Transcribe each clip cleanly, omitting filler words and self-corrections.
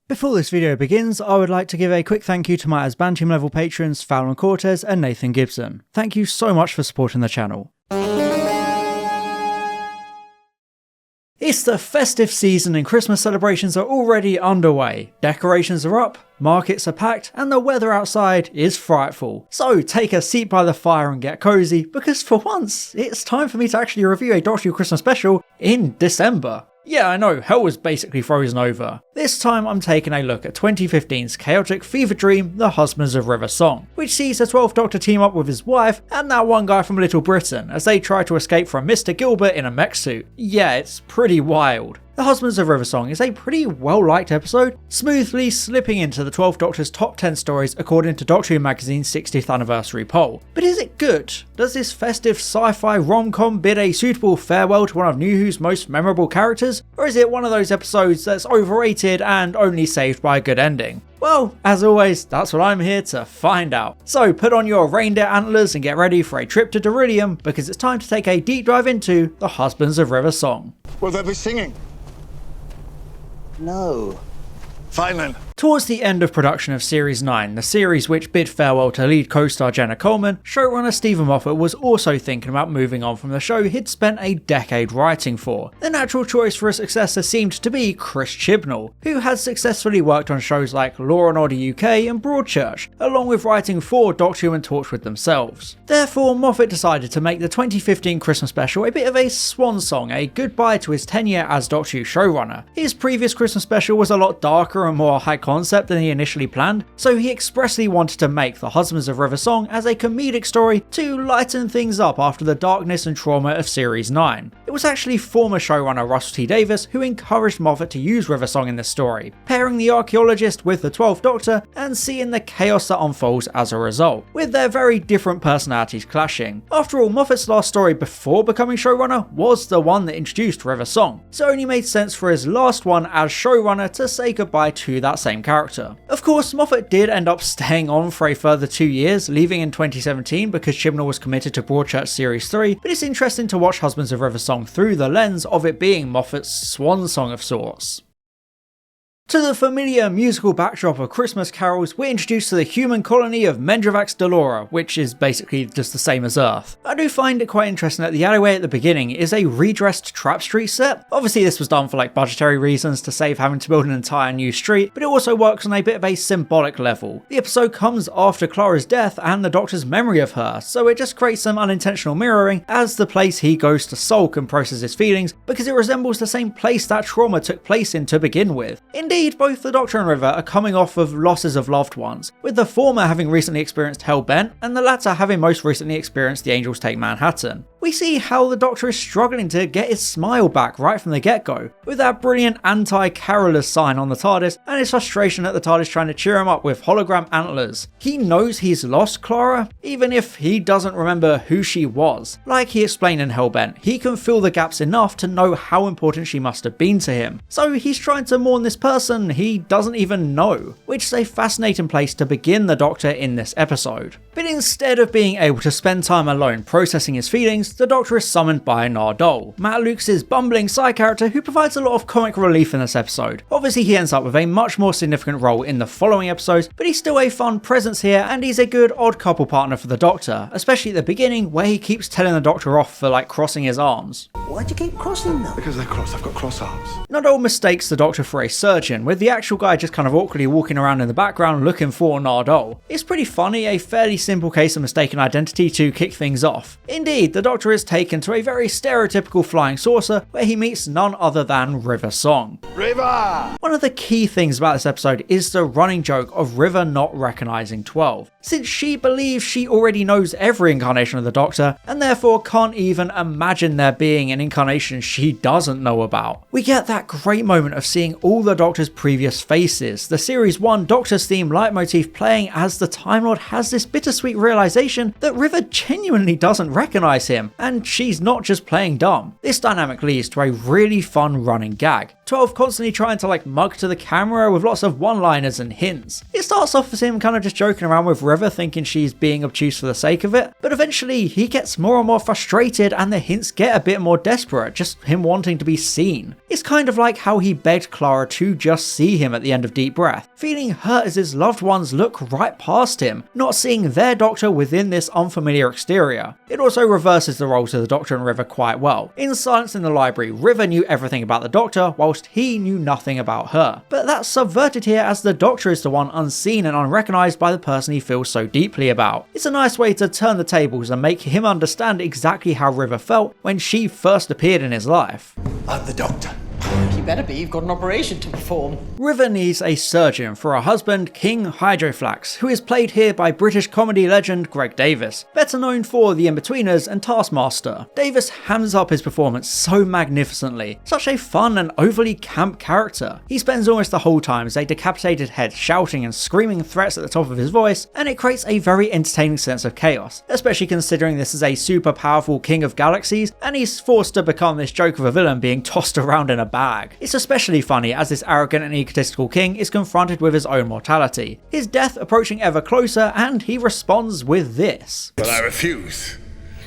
Before this video begins, I would like to give a quick thank you to my Asban Team level patrons Fallon Cortez and Nathan Gibson. Thank you so much for supporting the channel. It's the festive season and Christmas celebrations are already underway. Decorations are up, markets are packed, and the weather outside is frightful. So take a seat by the fire and get cozy, because for once, it's time for me to actually review a Doctor Who Christmas special in December. Yeah, I know, hell was basically frozen over. This time I'm taking a look at 2015's chaotic fever dream, The Husbands of River Song, which sees the 12th Doctor team up with his wife and that one guy from Little Britain as they try to escape from Mr. Gilbert in a mech suit. Yeah, it's pretty wild. The Husbands of River Song is a pretty well-liked episode, smoothly slipping into the 12th Doctor's top 10 stories according to Doctor Who Magazine's 60th anniversary poll. But is it good? Does this festive sci-fi rom-com bid a suitable farewell to one of New Who's most memorable characters? Or is it one of those episodes that's overrated and only saved by a good ending? Well, as always, that's what I'm here to find out. So put on your reindeer antlers and get ready for a trip to Darillium, because it's time to take a deep dive into The Husbands of River Song. Will they be singing? No. Fine then. Towards the end of production of Series 9, the series which bid farewell to lead co-star Jenna Coleman, showrunner Stephen Moffat was also thinking about moving on from the show he'd spent a decade writing for. The natural choice for a successor seemed to be Chris Chibnall, who had successfully worked on shows like Law and Order UK and Broadchurch, along with writing for Doctor Who and Torchwood themselves. Therefore, Moffat decided to make the 2015 Christmas special a bit of a swan song, a goodbye to his tenure as Doctor Who showrunner. His previous Christmas special was a lot darker and more high concept than he initially planned, so he expressly wanted to make The Husbands of River Song as a comedic story to lighten things up after the darkness and trauma of Series 9. It was actually former showrunner Russell T Davies who encouraged Moffat to use River Song in this story, pairing the archaeologist with the 12th Doctor and seeing the chaos that unfolds as a result, with their very different personalities clashing. After all, Moffat's last story before becoming showrunner was the one that introduced River Song, so it only made sense for his last one as showrunner to say goodbye to that same character. Of course, Moffat did end up staying on for a further 2 years, leaving in 2017 because Chibnall was committed to Broadchurch Series 3, but it's interesting to watch Husbands of River Song through the lens of it being Moffat's swan song of sorts. To the familiar musical backdrop of Christmas carols, we're introduced to the human colony of Mendrovax Delora, which is basically just the same as Earth. I do find it quite interesting that the alleyway at the beginning is a redressed Trap Street set. Obviously this was done for budgetary reasons to save having to build an entire new street, but it also works on a bit of a symbolic level. The episode comes after Clara's death and the Doctor's memory of her, so it just creates some unintentional mirroring as the place he goes to sulk and process his feelings, because it resembles the same place that trauma took place in to begin with. Indeed, both the Doctor and River are coming off of losses of loved ones, with the former having recently experienced Hell-Bent and the latter having most recently experienced The Angels Take Manhattan. We see how the Doctor is struggling to get his smile back right from the get-go, with that brilliant anti-carolers sign on the TARDIS and his frustration at the TARDIS trying to cheer him up with hologram antlers. He knows he's lost Clara, even if he doesn't remember who she was. Like he explained in Hell-Bent, he can fill the gaps enough to know how important she must have been to him. So he's trying to mourn this person he doesn't even know, which is a fascinating place to begin the Doctor in this episode. But instead of being able to spend time alone processing his feelings, the Doctor is summoned by Nardole, Matt Lucas' bumbling side character who provides a lot of comic relief in this episode. Obviously he ends up with a much more significant role in the following episodes, but he's still a fun presence here and he's a good odd couple partner for the Doctor, especially at the beginning where he keeps telling the Doctor off for crossing his arms. Why'd you keep crossing them? Because they're crossed, I've got cross arms. Nardole mistakes the Doctor for a surgeon, with the actual guy just kind of awkwardly walking around in the background looking for Nardole. It's pretty funny, a fairly simple case of mistaken identity to kick things off. Indeed, the Doctor is taken to a very stereotypical flying saucer where he meets none other than River Song. River! One of the key things about this episode is the running joke of River not recognising 12, since she believes she already knows every incarnation of the Doctor and therefore can't even imagine there being an incarnation she doesn't know about. We get that great moment of seeing all the Doctor's previous faces, the Series 1 Doctor's theme leitmotif playing as the Time Lord has this bittersweet realisation that River genuinely doesn't recognise him, and she's not just playing dumb. This dynamic leads to a really fun running gag. 12 constantly trying to mug to the camera with lots of one-liners and hints. It starts off as him kind of just joking around with River thinking she's being obtuse for the sake of it, but eventually he gets more and more frustrated and the hints get a bit more desperate, just him wanting to be seen. It's kind of like how he begged Clara to just see him at the end of Deep Breath, feeling hurt as his loved ones look right past him, not seeing their Doctor within this unfamiliar exterior. It also reverses the roles of the Doctor and River quite well. In Silence in the Library, River knew everything about the Doctor, whilst he knew nothing about her. But that's subverted here as the Doctor is the one unseen and unrecognised by the person he feels so deeply about. It's a nice way to turn the tables and make him understand exactly how River felt when she first appeared in his life. I'm the Doctor. You better be, you've got an operation to perform. River needs a surgeon for her husband, King Hydroflax, who is played here by British comedy legend Greg Davis, better known for The Inbetweeners and Taskmaster. Davis hams up his performance so magnificently, such a fun and overly camp character. He spends almost the whole time as a decapitated head shouting and screaming threats at the top of his voice, and it creates a very entertaining sense of chaos, especially considering this is a super powerful king of galaxies and he's forced to become this joke of a villain being tossed around in a bag. It's especially funny as this arrogant and egotistical king is confronted with his own mortality, his death approaching ever closer, and he responds with this. But I refuse.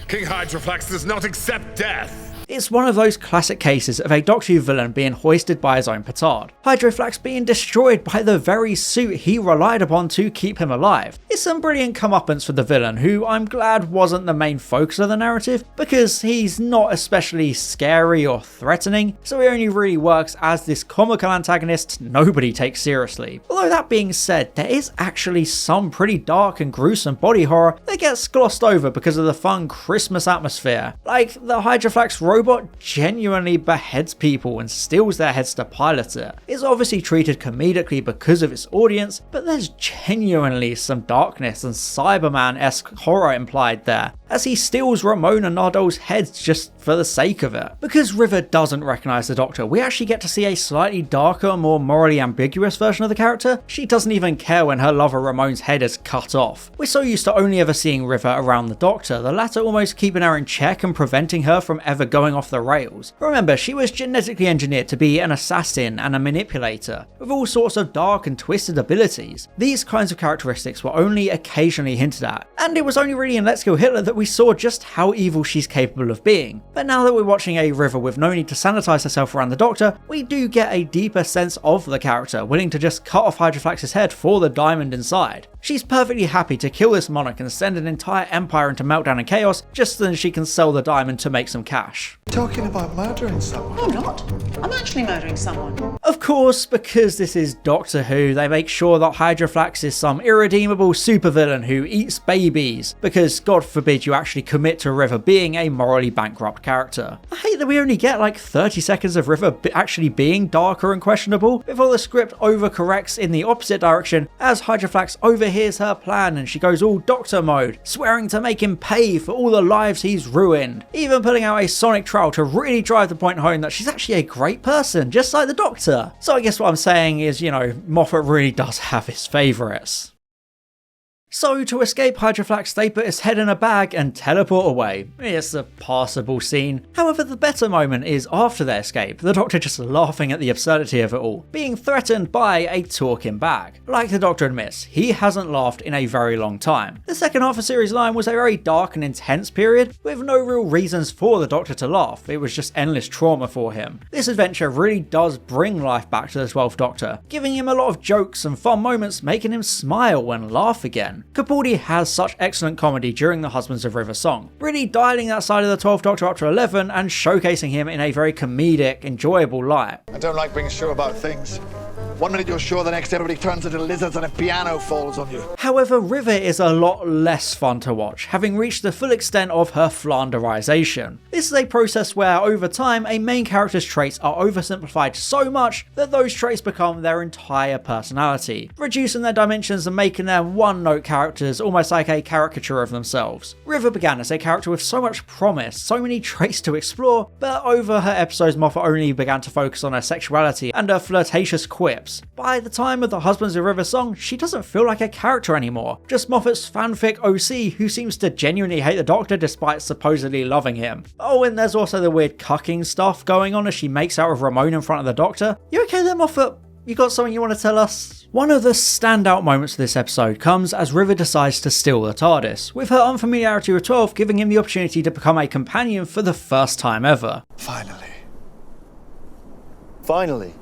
King Hydroflax does not accept death. It's one of those classic cases of a Doctor Who villain being hoisted by his own petard, Hydroflax being destroyed by the very suit he relied upon to keep him alive. It's some brilliant comeuppance for the villain, who I'm glad wasn't the main focus of the narrative, because he's not especially scary or threatening, so he only really works as this comical antagonist nobody takes seriously. Although that being said, there is actually some pretty dark and gruesome body horror that gets glossed over because of the fun Christmas atmosphere, like the Hydroflax robot genuinely beheads people and steals their heads to pilot it. It's obviously treated comedically because of its audience, but there's genuinely some darkness and Cyberman-esque horror implied there, as he steals Ramon and Nardol's heads just for the sake of it. Because River doesn't recognise the Doctor, we actually get to see a slightly darker, more morally ambiguous version of the character. She doesn't even care when her lover Ramon's head is cut off. We're so used to only ever seeing River around the Doctor, the latter almost keeping her in check and preventing her from ever going off the rails. Remember, she was genetically engineered to be an assassin and a manipulator, with all sorts of dark and twisted abilities. These kinds of characteristics were only occasionally hinted at, and it was only really in Let's Kill Hitler that we saw just how evil she's capable of being. But now that we're watching a River with no need to sanitize herself around the Doctor, we do get a deeper sense of the character, willing to just cut off Hydroflax's head for the diamond inside. She's perfectly happy to kill this monarch and send an entire empire into meltdown and chaos just so that she can sell the diamond to make some cash. Talking about murdering someone. No, I'm not. I'm actually murdering someone. Of course, because this is Doctor Who, they make sure that Hydroflax is some irredeemable supervillain who eats babies, because God forbid you actually commit to River being a morally bankrupt character. I hate that we only get like 30 seconds of River actually being darker and questionable, before the script overcorrects in the opposite direction as Hydroflax overhears her plan and she goes all Doctor mode, swearing to make him pay for all the lives he's ruined, even putting out a sonic trial to really drive the point home that she's actually a great person, just like the Doctor. So I guess what I'm saying is, you know, Moffat really does have his favourites. So to escape Hydroflax, they put his head in a bag and teleport away. It's a passable scene. However, the better moment is after their escape, the Doctor just laughing at the absurdity of it all, being threatened by a talking bag. Like the Doctor admits, he hasn't laughed in a very long time. The second half of Series 9 was a very dark and intense period, with no real reasons for the Doctor to laugh, it was just endless trauma for him. This adventure really does bring life back to the 12th Doctor, giving him a lot of jokes and fun moments, making him smile and laugh again. Capaldi has such excellent comedy during the Husbands of River song, really dialing that side of the 12th Doctor up to 11 and showcasing him in a very comedic, enjoyable light. I don't like being sure about things. One minute you're sure, the next everybody turns into lizards and a piano falls on you. However, River is a lot less fun to watch, having reached the full extent of her Flanderization. This is a process where, over time, a main character's traits are oversimplified so much that those traits become their entire personality, reducing their dimensions and making them one-note characters almost like a caricature of themselves. River began as a character with so much promise, so many traits to explore, but over her episodes Moffat only began to focus on her sexuality and her flirtatious quips. By the time of the Husbands of River song, she doesn't feel like a character anymore, just Moffat's fanfic OC who seems to genuinely hate the Doctor despite supposedly loving him. Oh, and there's also the weird cucking stuff going on as she makes out with Ramon in front of the Doctor. You okay there, Moffat? You got something you want to tell us? One of the standout moments of this episode comes as River decides to steal the TARDIS, with her unfamiliarity with 12 giving him the opportunity to become a companion for the first time ever. Finally. Finally.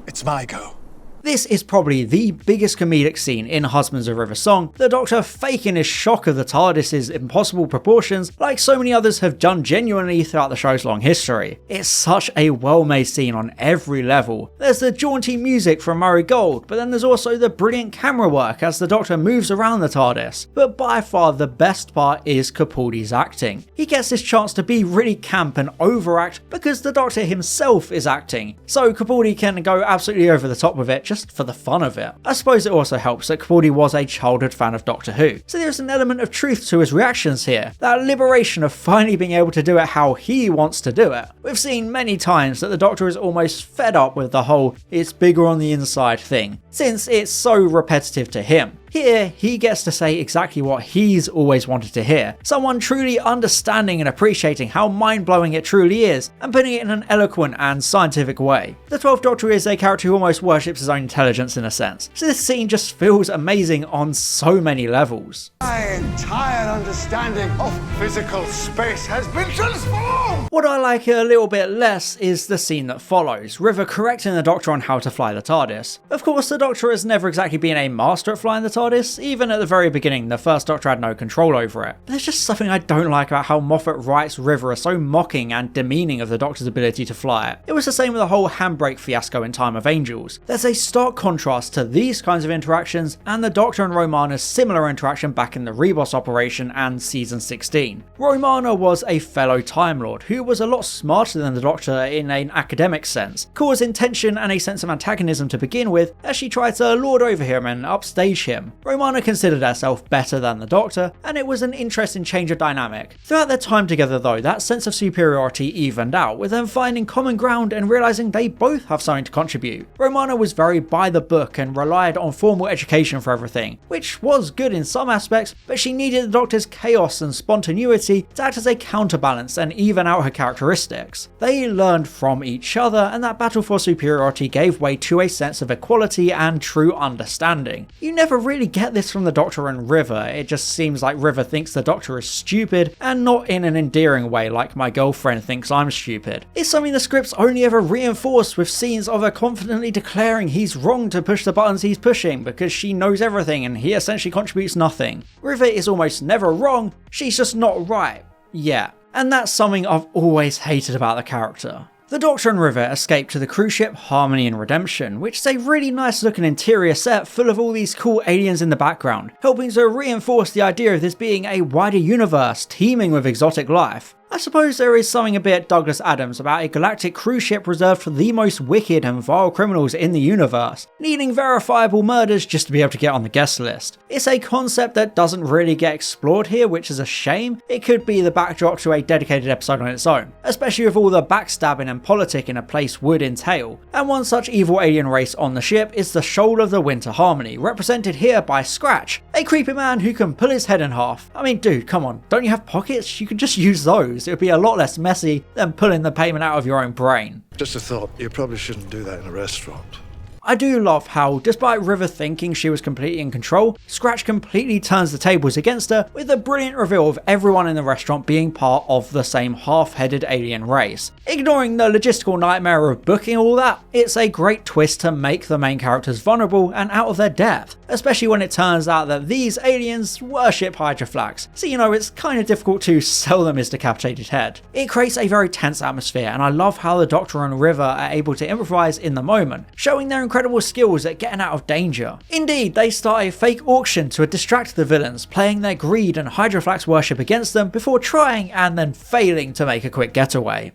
It's my go. This is probably the biggest comedic scene in Husbands of River Song, the Doctor faking his shock of the TARDIS's impossible proportions like so many others have done genuinely throughout the show's long history. It's such a well-made scene on every level. There's the jaunty music from Murray Gold, but then there's also the brilliant camera work as the Doctor moves around the TARDIS. But by far the best part is Capaldi's acting. He gets this chance to be really camp and overact because the Doctor himself is acting, so Capaldi can go absolutely over the top with it just for the fun of it. I suppose it also helps that Capaldi was a childhood fan of Doctor Who, so there's an element of truth to his reactions here, that liberation of finally being able to do it how he wants to do it. We've seen many times that the Doctor is almost fed up with the whole "it's bigger on the inside" thing, since it's so repetitive to him. Here, he gets to say exactly what he's always wanted to hear, someone truly understanding and appreciating how mind-blowing it truly is, and putting it in an eloquent and scientific way. The 12th Doctor is a character who almost worships his own intelligence in a sense, so this scene just feels amazing on so many levels. My entire understanding of physical space has been transformed! What I like a little bit less is the scene that follows, River correcting the Doctor on how to fly the TARDIS. Of course, the Doctor has never exactly been a master at flying the TARDIS, even at the very beginning the first Doctor had no control over it. But there's just something I don't like about how Moffat writes River as so mocking and demeaning of the Doctor's ability to fly it. It was the same with the whole handbrake fiasco in Time of Angels. There's a stark contrast to these kinds of interactions and the Doctor and Romana's similar interaction back in the Rebos operation and season 16. Romana was a fellow Time Lord who was a lot smarter than the Doctor in an academic sense, causing tension and a sense of antagonism to begin with as she tried to lord over him and upstage him. Romana considered herself better than the Doctor, and it was an interesting change of dynamic. Throughout their time together though, that sense of superiority evened out, with them finding common ground and realising they both have something to contribute. Romana was very by the book and relied on formal education for everything, which was good in some aspects, but she needed the Doctor's chaos and spontaneity to act as a counterbalance and even out her characteristics. They learned from each other, and that battle for superiority gave way to a sense of equality and true understanding. You never really get this from the Doctor and River, it just seems like River thinks the Doctor is stupid, and not in an endearing way like my girlfriend thinks I'm stupid. It's something the scripts only ever reinforce with scenes of her confidently declaring he's wrong to push the buttons he's pushing because she knows everything and he essentially contributes nothing. River is almost never wrong, she's just not right. Yeah. And that's something I've always hated about the character. The Doctor and River escape to the cruise ship Harmony and Redemption, which is a really nice looking interior set full of all these cool aliens in the background, helping to reinforce the idea of this being a wider universe teeming with exotic life. I suppose there is something a bit Douglas Adams about a galactic cruise ship reserved for the most wicked and vile criminals in the universe, needing verifiable murders just to be able to get on the guest list. It's a concept that doesn't really get explored here, which is a shame. It could be the backdrop to a dedicated episode on its own, especially with all the backstabbing and politicking a place would entail. And one such evil alien race on the ship is the Shoal of the Winter Harmony, represented here by Scratch, a creepy man who can pull his head in half. I mean, dude, come on, don't you have pockets? You could just use those. It would be a lot less messy than pulling the payment out of your own brain. Just a thought, you probably shouldn't do that in a restaurant. I do love how, despite River thinking she was completely in control, Scratch completely turns the tables against her with the brilliant reveal of everyone in the restaurant being part of the same half-headed alien race. Ignoring the logistical nightmare of booking all that, it's a great twist to make the main characters vulnerable and out of their depth, especially when it turns out that these aliens worship Hydroflax, so you know it's kind of difficult to sell them his decapitated head. It creates a very tense atmosphere, and I love how the Doctor and River are able to improvise in the moment, showing their incredible skills at getting out of danger. Indeed, they start a fake auction to distract the villains, playing their greed and Hydroflax worship against them before trying and then failing to make a quick getaway.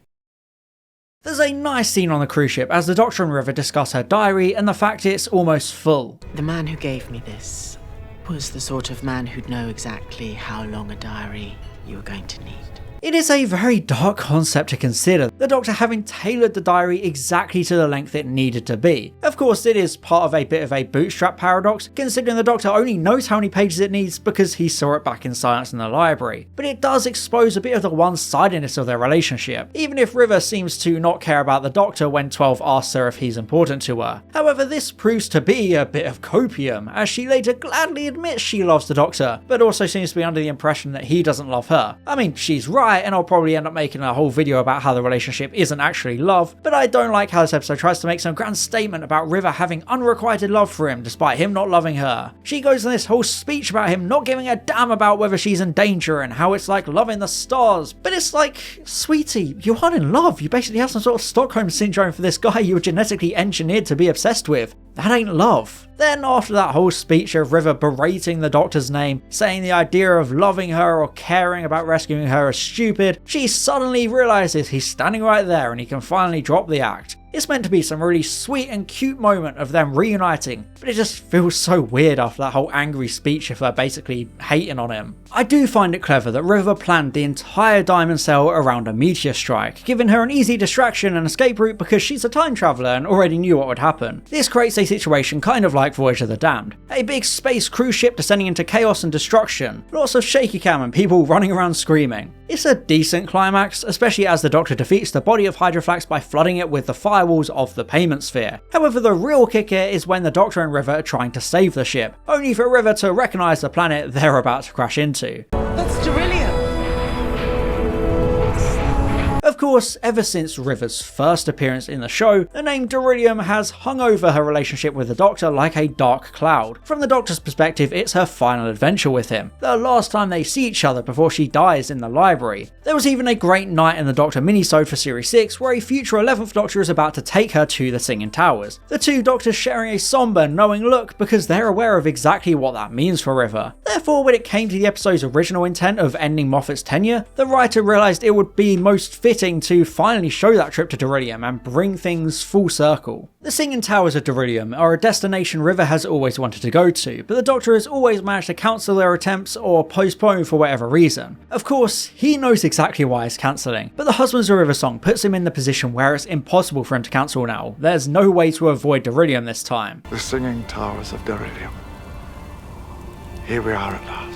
There's a nice scene on the cruise ship as the Doctor and River discuss her diary and the fact it's almost full. The man who gave me this was the sort of man who'd know exactly how long a diary you were going to need. It is a very dark concept to consider, the Doctor having tailored the diary exactly to the length it needed to be. Of course, it is part of a bit of a bootstrap paradox, considering the Doctor only knows how many pages it needs because he saw it back in silence in the library. But it does expose a bit of the one-sidedness of their relationship, even if River seems to not care about the Doctor when 12 asks her if he's important to her. However, this proves to be a bit of copium, as she later gladly admits she loves the Doctor, but also seems to be under the impression that he doesn't love her. I mean, she's right, right, and I'll probably end up making a whole video about how the relationship isn't actually love, but I don't like how this episode tries to make some grand statement about River having unrequited love for him despite him not loving her. She goes on this whole speech about him not giving a damn about whether she's in danger and how it's like loving the stars, but it's like, sweetie, you aren't in love. You basically have some sort of Stockholm syndrome for this guy you were genetically engineered to be obsessed with. That ain't love. Then after that whole speech of River berating the Doctor's name, saying the idea of loving her or caring about rescuing her is stupid, she suddenly realises he's standing right there and he can finally drop the act. It's meant to be some really sweet and cute moment of them reuniting, but it just feels so weird after that whole angry speech of her basically hating on him. I do find it clever that River planned the entire diamond cell around a meteor strike, giving her an easy distraction and escape route because she's a time traveller and already knew what would happen. This creates a situation kind of like Voyage of the Damned, a big space cruise ship descending into chaos and destruction, lots of shaky cam and people running around screaming. It's a decent climax, especially as the Doctor defeats the body of Hydroflax by flooding it with the firewalls of the payment sphere. However, the real kicker is when the Doctor and River are trying to save the ship, only for River to recognise the planet they're about to crash into. That's Beryllium. Of course, ever since River's first appearance in the show, the name Beryllium has hung over her relationship with the Doctor like a dark cloud. From the Doctor's perspective, it's her final adventure with him, the last time they see each other before she dies in the library. There was even a great night in the Doctor minisode for Series 6 where a future 11th Doctor is about to take her to the Singing Towers, the two Doctors sharing a somber, knowing look because they're aware of exactly what that means for River. Therefore, when it came to the episode's original intent of ending Moffat's tenure, the writer realised it would be most fitting to finally show that trip to Beryllium and bring things full circle. The Singing Towers of Beryllium are a destination River has always wanted to go to, but the Doctor has always managed to cancel their attempts or postpone for whatever reason. Of course, he knows exactly why he's cancelling, but the Husbands of River song puts him in the position where it's impossible for him to cancel now. There's no way to avoid Beryllium this time. The Singing Towers of Beryllium. Here we are at last.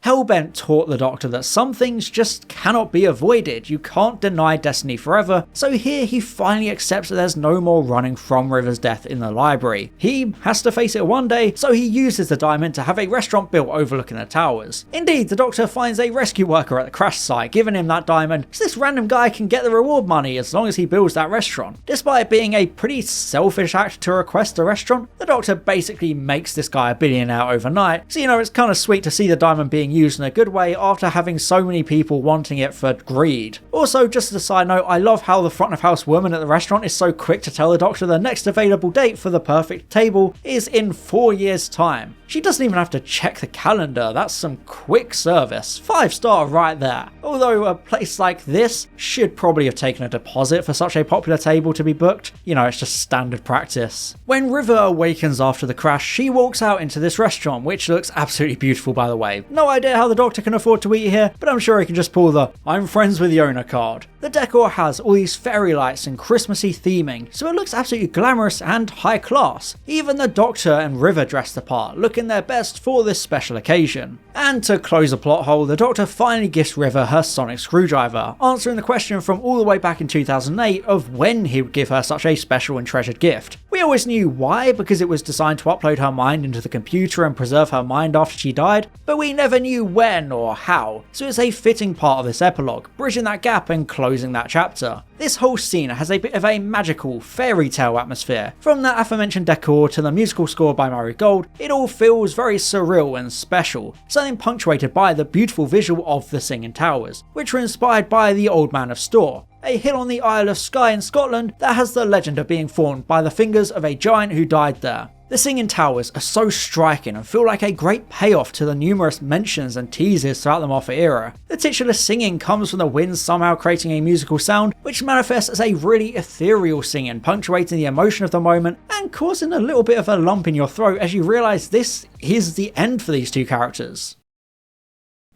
Hellbent taught the Doctor that some things just cannot be avoided, you can't deny destiny forever, so here he finally accepts that there's no more running from River's death in the library. He has to face it one day, so he uses the diamond to have a restaurant built overlooking the towers. Indeed, the Doctor finds a rescue worker at the crash site, giving him that diamond so this random guy can get the reward money as long as he builds that restaurant. Despite it being a pretty selfish act to request a restaurant, the Doctor basically makes this guy a billionaire overnight, so it's kind of sweet to see the diamond being used in a good way after having so many people wanting it for greed. Also, just as a side note, I love how the front of house woman at the restaurant is so quick to tell the Doctor the next available date for the perfect table is in 4 years' time. She doesn't even have to check the calendar, that's some quick service. 5-star right there. Although a place like this should probably have taken a deposit for such a popular table to be booked. It's just standard practice. When River awakens after the crash, she walks out into this restaurant, which looks absolutely beautiful by the way. No idea how the Doctor can afford to eat here, but I'm sure he can just pull the "I'm friends with the owner" card. The decor has all these fairy lights and Christmassy theming, so it looks absolutely glamorous and high class. Even the Doctor and River dressed the part, looking their best for this special occasion. And to close a plot hole, the Doctor finally gifts River her sonic screwdriver, answering the question from all the way back in 2008 of when he would give her such a special and treasured gift. We always knew why, because it was designed to upload her mind into the computer and preserve her mind after she died, but we never knew when or how, so it's a fitting part of this epilogue, bridging that gap and closing that chapter. This whole scene has a bit of a magical, fairy tale atmosphere. From that aforementioned decor to the musical score by Murray Gold, it all feels very surreal and special, something punctuated by the beautiful visual of the Singing Towers, which were inspired by the Old Man of Storr, a hill on the Isle of Skye in Scotland that has the legend of being formed by the fingers of a giant who died there. The Singing Towers are so striking and feel like a great payoff to the numerous mentions and teases throughout the Moffat era. The titular singing comes from the wind somehow creating a musical sound, which manifests as a really ethereal singing, punctuating the emotion of the moment and causing a little bit of a lump in your throat as you realise this is the end for these two characters.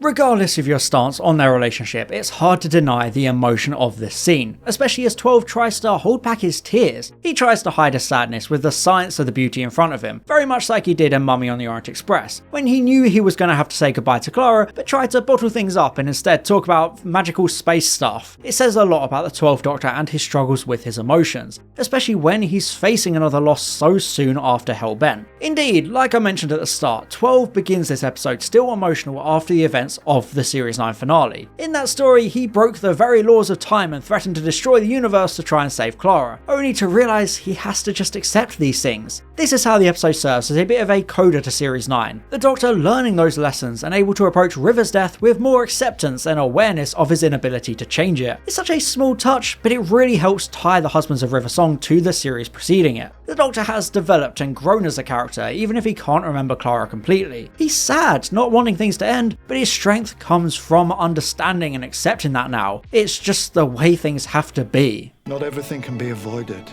Regardless of your stance on their relationship, it's hard to deny the emotion of this scene, especially as 12 tries to hold back his tears. He tries to hide his sadness with the science of the beauty in front of him, very much like he did in Mummy on the Orient Express, when he knew he was going to have to say goodbye to Clara, but tried to bottle things up and instead talk about magical space stuff. It says a lot about the 12th Doctor and his struggles with his emotions, especially when he's facing another loss so soon after Hellbent. Indeed, like I mentioned at the start, 12 begins this episode still emotional after the events events of the Series 9 finale. In that story, he broke the very laws of time and threatened to destroy the universe to try and save Clara, only to realise he has to just accept these things. This is how the episode serves as a bit of a coda to Series 9, the Doctor learning those lessons and able to approach River's death with more acceptance and awareness of his inability to change it. It's such a small touch, but it really helps tie the Husbands of River song to the series preceding it. The Doctor has developed and grown as a character, even if he can't remember Clara completely. He's sad, not wanting things to end, but his strength comes from understanding and accepting that now. It's just the way things have to be. Not everything can be avoided.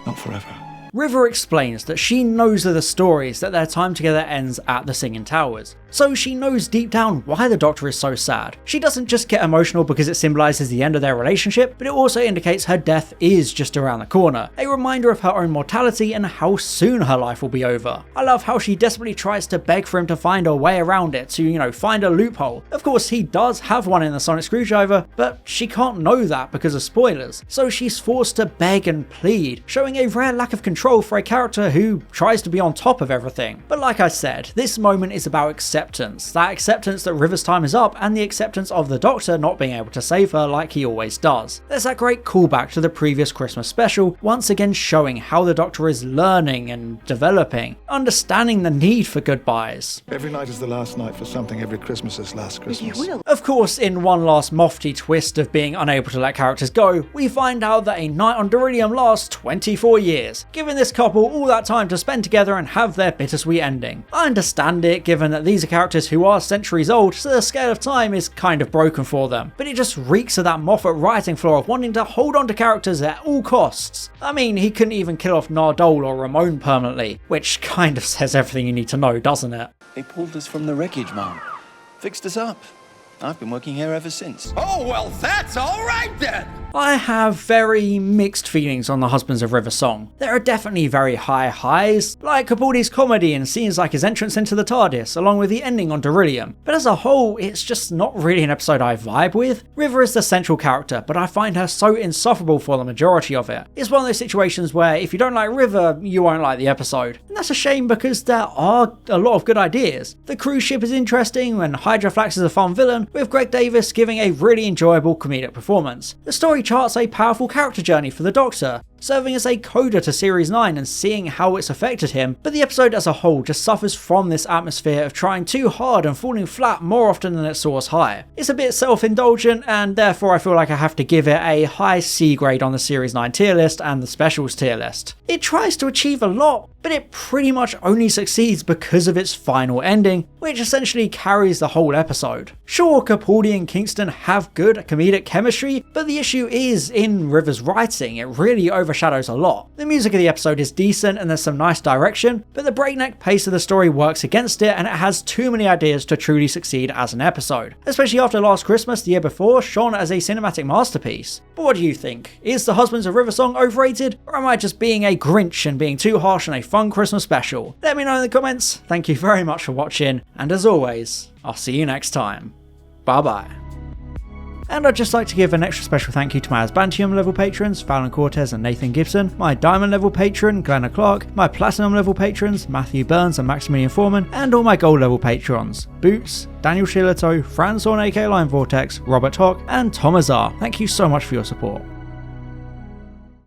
Not forever. River explains that she knows of the stories that their time together ends at the Singing Towers, so she knows deep down why the Doctor is so sad. She doesn't just get emotional because it symbolises the end of their relationship, but it also indicates her death is just around the corner, a reminder of her own mortality and how soon her life will be over. I love how she desperately tries to beg for him to find a way around it, to, find a loophole. Of course, he does have one in the Sonic Screwdriver, but she can't know that because of spoilers, so she's forced to beg and plead, showing a rare lack of control for a character who tries to be on top of everything. But like I said, this moment is about acceptance, that acceptance that River's time is up and the acceptance of the Doctor not being able to save her like he always does. There's that great callback to the previous Christmas special, once again showing how the Doctor is learning and developing, understanding the need for goodbyes. Every night is the last night for something, every Christmas is last Christmas. Of course, in one last Mofty twist of being unable to let characters go, we find out that a night on Beryllium lasts 24 years, giving this couple all that time to spend together and have their bittersweet ending. I understand it, given that these are characters who are centuries old, so the scale of time is kind of broken for them, but it just reeks of that Moffat writing flaw of wanting to hold on to characters at all costs. I mean, he couldn't even kill off Nardole or Ramon permanently, which kind of says everything you need to know, doesn't it? They pulled us from the wreckage, Mom. Fixed us up. I've been working here ever since. Oh, well, that's all right then. I have very mixed feelings on the Husbands of River song. There are definitely very high highs, like Capaldi's comedy and scenes like his entrance into the TARDIS, along with the ending on Beryllium, but as a whole, it's just not really an episode I vibe with. River is the central character, but I find her so insufferable for the majority of it. It's one of those situations where if you don't like River, you won't like the episode. And that's a shame because there are a lot of good ideas. The cruise ship is interesting, and Hydroflax is a fun villain, with Greg Davis giving a really enjoyable comedic performance. The story charts a powerful character journey for the Doctor, serving as a coda to Series 9 and seeing how it's affected him, but the episode as a whole just suffers from this atmosphere of trying too hard and falling flat more often than it soars high. It's a bit self-indulgent, and therefore I feel like I have to give it a high C grade on the Series 9 tier list and the specials tier list. It tries to achieve a lot, but it pretty much only succeeds because of its final ending, which essentially carries the whole episode. Sure, Capaldi and Kingston have good comedic chemistry, but the issue is in River's writing. It really overshadows a lot. The music of the episode is decent and there's some nice direction, but the breakneck pace of the story works against it, and it has too many ideas to truly succeed as an episode. Especially after Last Christmas the year before shone as a cinematic masterpiece. But what do you think? Is the Husbands of River song overrated, or am I just being a Grinch and being too harsh on a fun Christmas special? Let me know in the comments. Thank you very much for watching, and as always, I'll see you next time. Bye bye. And I'd just like to give an extra special thank you to my Asbantium level patrons, Fallon Cortez and Nathan Gibson, my Diamond level patron, Glenna Clark, my Platinum level patrons, Matthew Burns and Maximilian Foreman, and all my Gold level patrons, Boots, Daniel Shillito, Franz Orn aka Line Vortex, Robert Hock, and Tom Azar. Thank you so much for your support.